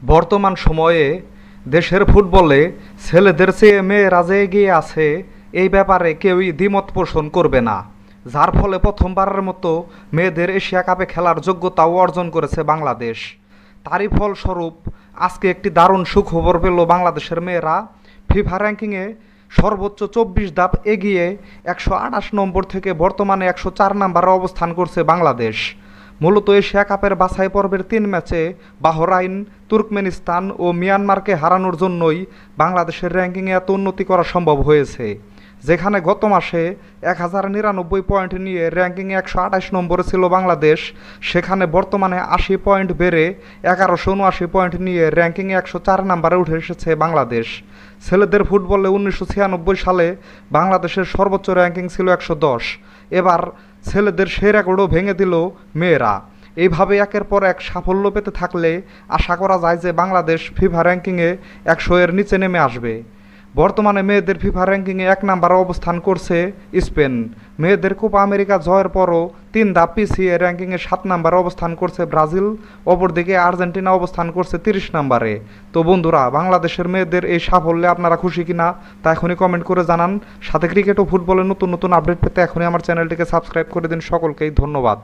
বর্তমান সময়ে দেশের ফুটবলে ছেলেদের চেয়ে মেয়েরা যে এগিয়ে আছে এই ব্যাপারে কেউই দ্বিমত পোষণ করবে না। যার ফলে প্রথমবারের মতো মেয়েদের এশিয়া কাপে খেলার যোগ্যতাও অর্জন করেছে বাংলাদেশ। তারই ফলস্বরূপ আজকে একটি দারুণ সুখবর পেল বাংলাদেশের মেয়েরা। ফিফা র্যাঙ্কিংয়ে সর্বোচ্চ 24 ধাপ এগিয়ে 128 নম্বর থেকে বর্তমানে 104 নম্বরে অবস্থান করছে বাংলাদেশ। মূলত এশিয়া কাপের বাছাই পর্বের 3 ম্যাচে বাহরাইন, তুর্কমেনিস্তান ও মিয়ানমারকে হারানোর জন্যই বাংলাদেশের র্যাঙ্কিংয়ে এত উন্নতি করা সম্ভব হয়েছে। যেখানে গত মাসে 1099 পয়েন্ট নিয়ে র্যাঙ্কিংয়ে 128 নম্বরে ছিল বাংলাদেশ, সেখানে বর্তমানে 80 পয়েন্ট বেড়ে 1179 পয়েন্ট নিয়ে র্যাঙ্কিংয়ে 104 নম্বরে উঠে এসেছে বাংলাদেশ। ছেলেদের ফুটবলে 1996 সালে বাংলাদেশের সর্বোচ্চ র্যাঙ্কিং ছিল 110। এবার ছেলেদের সেই রেকর্ডও ভেঙে দিল মেয়েরা। এইভাবে একের পর এক সাফল্য পেতে থাকলে আশা করা যায় যে বাংলাদেশ ফিফা র্যাঙ্কিংয়ে 100 এর নিচে নেমে আসবে। বর্তমানে মেয়েদের ফিফা র্যাঙ্কিংয়ে 1 নম্বরে অবস্থান করছে স্পেন। মেয়েদের কোপা আমেরিকা জয়ের পরও 3 ধাপ পিছিয়ে র্যাঙ্কিংয়ে 7 নম্বরে অবস্থান করছে ব্রাজিল। অপরদিকে আর্জেন্টিনা অবস্থান করছে 30 নম্বরে। তো বন্ধুরা, বাংলাদেশের মেয়েদের এই সাফল্যে আপনারা খুশি কিনা তা এখনই কমেন্ট করে জানান। সাথে ক্রিকেট ও ফুটবলের নতুন নতুন আপডেট পেতে এখনই আমার চ্যানেলটিকে সাবস্ক্রাইব করে দিন। সকলকেই ধন্যবাদ।